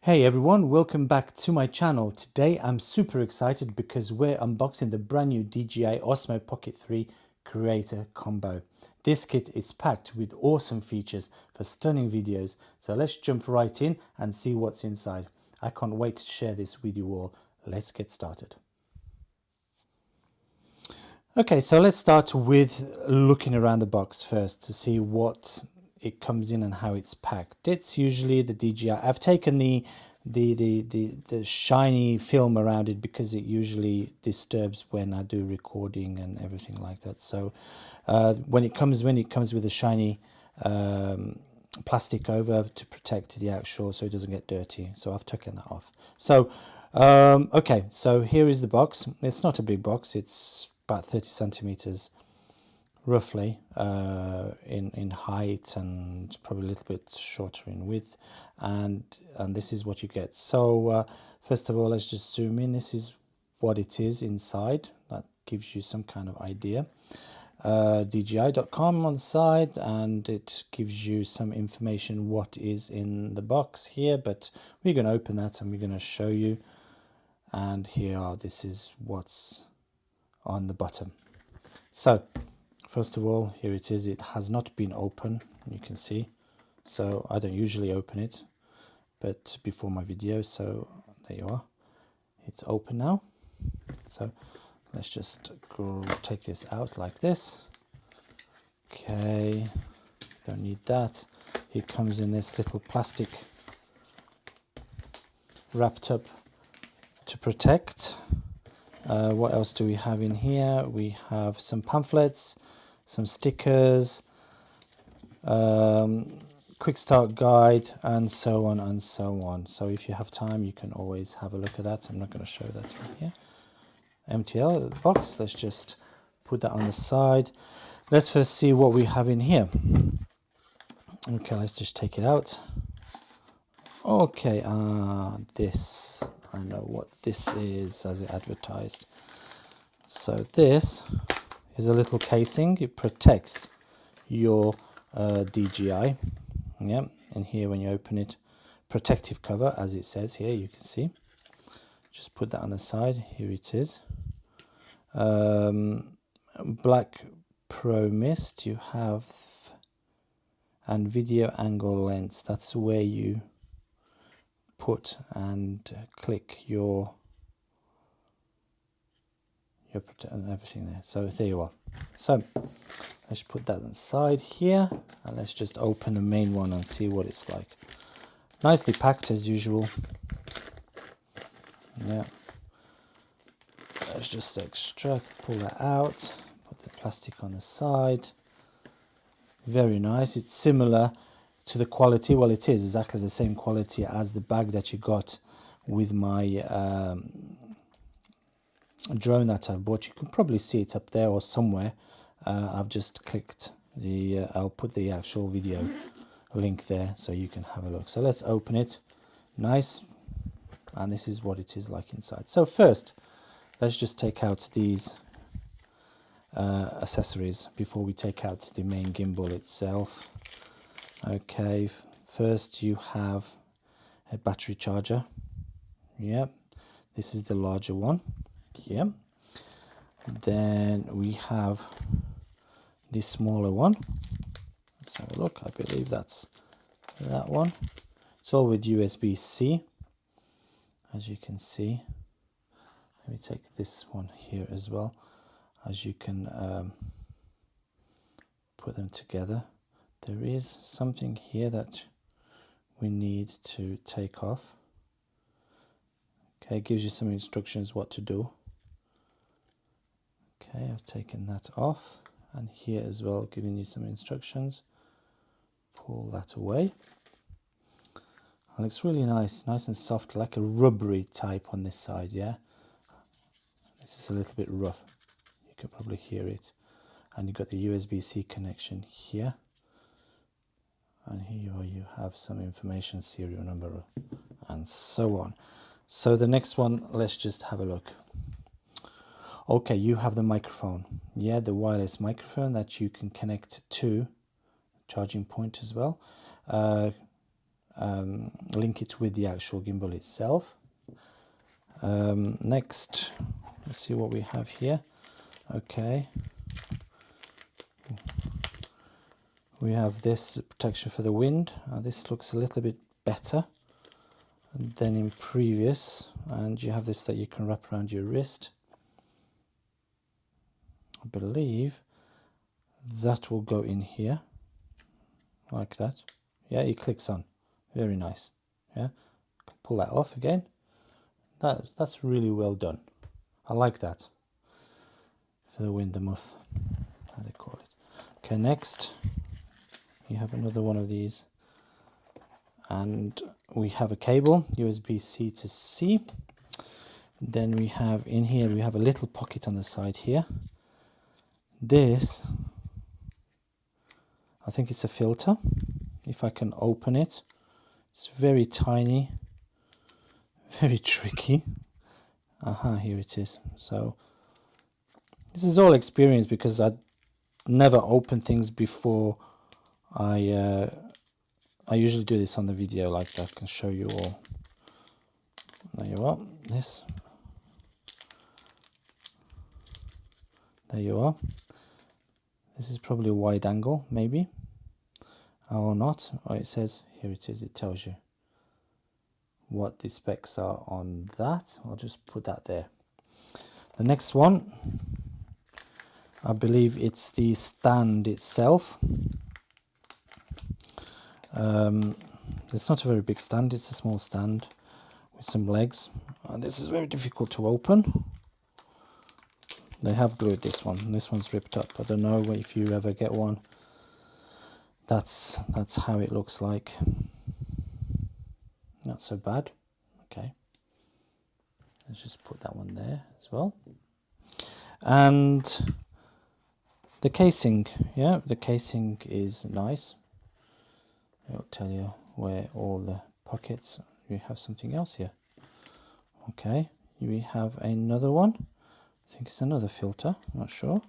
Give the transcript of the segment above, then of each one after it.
Hey everyone, welcome back to my channel. Today I'm super excited because we're unboxing the brand new DJI Osmo Pocket 3 Creator Combo. This kit is packed with awesome features for stunning videos, so let's jump right in and see what's inside. I can't wait to share this with you all. Let's get started. Okay, so let's start with looking around the box first to see what it comes in and how it's packed. It's usually the DJI. I've taken the shiny film around it because it usually disturbs when I do recording and everything like that. So when it comes with a shiny plastic over to protect the actual, so it doesn't get dirty. So I've taken that off. So okay, so here is the box. It's not a big box. It's about 30 centimeters roughly in height, and probably a little bit shorter in width, and this is what you get. So first of all, let's just zoom in. This is what it is inside. That gives you some kind of idea. DJI.com on the side, and it gives you some information what is in the box here, but we're going to open that and we're going to show you. And this is what's on the bottom. So first of all, here it is. It has not been opened, you can see. So I don't usually open it, but before my video, so there you are. It's open now. So let's just take this out like this. Okay, don't need that. It comes in this little plastic wrapped up to protect. What else do we have in here? We have some pamphlets, some stickers, quick start guide, and so on and so on. So if you have time, you can always have a look at that. I'm not going to show that here. MTL box. Let's just put that on the side. Let's first see what we have in here. Okay, let's just take it out. Okay, this, I know what this is as it advertised. So this is a little casing. It protects your DJI. Yeah, and here when you open it, protective cover, as it says here, you can see. Just put that on the side. Here it is. Black Pro Mist you have, and video angle lens. That's where you put and click your and everything there. So there you are. So let's put that inside here, and let's just open the main one and see what it's like. Nicely packed as usual. Yeah. Let's just pull that out, put the plastic on the side. Very nice. It's similar to the quality. Well, it is exactly the same quality as the bag that you got with my drone that I bought. You can probably see it up there or somewhere. I've just clicked the I'll put the actual video link there so you can have a look. So let's open it. Nice. And this is what it is like inside. So first, let's just take out these accessories before we take out the main gimbal itself. Okay, first you have a battery charger. Yep, this is the larger one. Yeah. Then we have the smaller one. Let's have a look. I believe that's that one. It's all with USB-C, as you can see. Let me take this one here as well, as you can put them together. There is something here that we need to take off. Okay, it gives you some instructions what to do. Okay, I've taken that off, and here as well, giving you some instructions. Pull that away. It looks really nice and soft, like a rubbery type on this side, yeah? This is a little bit rough. You can probably hear it. And you've got the USB-C connection here. And here you have some information, serial number, and so on. So the next one, let's just have a look. Okay, you have the microphone. Yeah, the wireless microphone that you can connect to charging point as well. link it with the actual gimbal itself. Next, let's see what we have here. Okay, we have this protection for the wind. This looks a little bit better than in previous, and you have this that you can wrap around your wrist. I believe that will go in here like that. Yeah, it clicks on. Very nice. Yeah, pull that off again. That's really well done. I like that for the wind, the muff, how they call it. Okay, next you have another one of these, and we have a cable, USB-C to C. Then we have in here, we have a little pocket on the side here. This, I think it's a filter. If I can open it, it's very tiny, very tricky. Here it is. So this is all experience, because I never opened things before. I usually do this on the video like that. I can show you all. There you are. This. There you are. This is probably a wide angle, maybe, or not. Oh, it says here it is. It tells you what the specs are on that. I'll just put that there. The next one, I believe it's the stand itself. It's not a very big stand, it's a small stand with some legs. This is very difficult to open. They have glued this one. This one's ripped up. I don't know if you ever get one. That's how it looks like. Not so bad. Okay. Let's just put that one there as well. And the casing, yeah, the casing is nice. It'll tell you where all the pockets. You have something else here. Okay, we have another one. I think it's another filter, I'm not sure.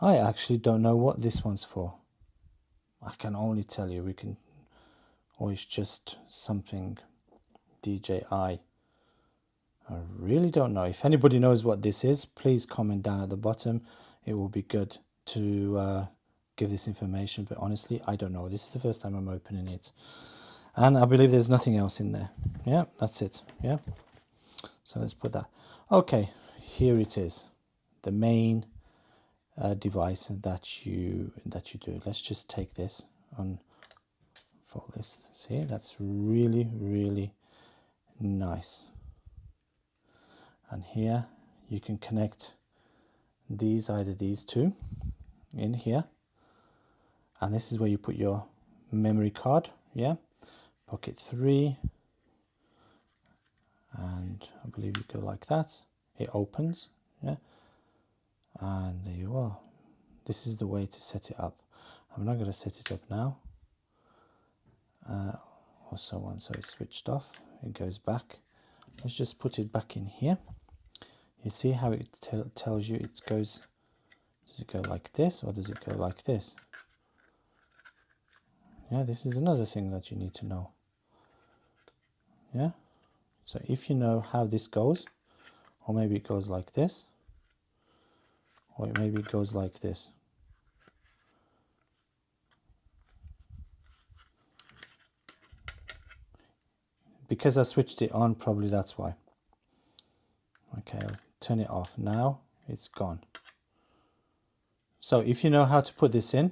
I actually don't know what this one's for. I can only tell you or it's just something DJI. I really don't know. If anybody knows what this is, please comment down at the bottom. It will be good to give this information, but honestly, I don't know. This is the first time I'm opening it. And I believe there's nothing else in there. Yeah, that's it. Yeah. So let's put that. Okay, here it is. The main device that you do. Let's just take this, unfold this. See, that's really, really nice. And here you can connect either these two in here, and this is where you put your memory card. Yeah, pocket 3, and I believe you go like that. It opens. Yeah, and there you are. This is the way to set it up. I'm not going to set it up now, or so on. So it's switched off. It goes back. Let's just put it back in here. You see how it tells you it goes. Does it go like this, or does it go like this? Yeah, this is another thing that you need to know. Yeah, so if you know how this goes, or maybe it goes like this, or maybe it goes like this. Because I switched it on, probably that's why. Okay, I'll turn it off. Now it's gone. So if you know how to put this in,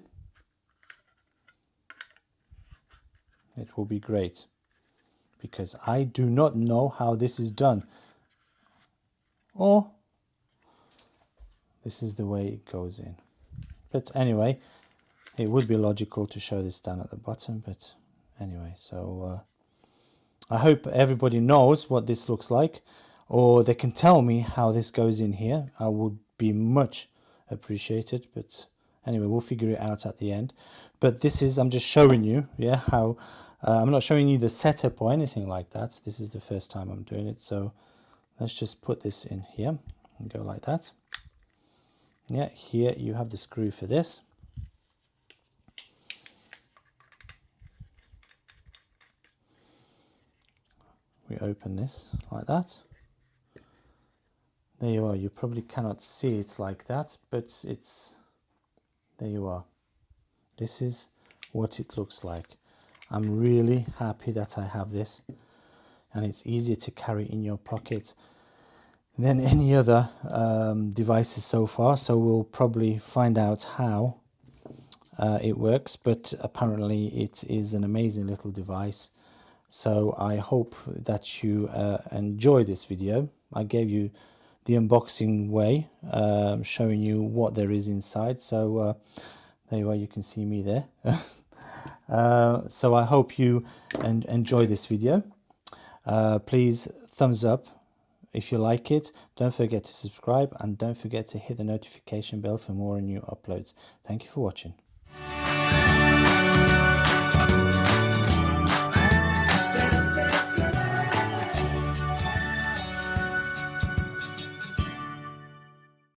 it will be great, because I do not know how this is done. Or this is the way it goes in. But anyway, it would be logical to show this down at the bottom. But anyway, so I hope everybody knows what this looks like, or they can tell me how this goes in here. I would be much appreciated. But anyway, we'll figure it out at the end. But this is, I'm just showing you, yeah, how I'm not showing you the setup or anything like that. This is the first time I'm doing it. So let's just put this in here and go like that. Yeah, here you have the screw for this. We open this like that. There you are. You probably cannot see it like that, but there you are. This is what it looks like. I'm really happy that I have this, and it's easier to carry in your pocket than any other devices so far. So we'll probably find out how it works, but apparently it is an amazing little device. So I hope that you enjoy this video. I gave you the unboxing way, showing you what there is inside. So there you are, you can see me there. So I hope you enjoy this video. Please thumbs up if you like it. Don't forget to subscribe, and don't forget to hit the notification bell for more new uploads. Thank you for watching.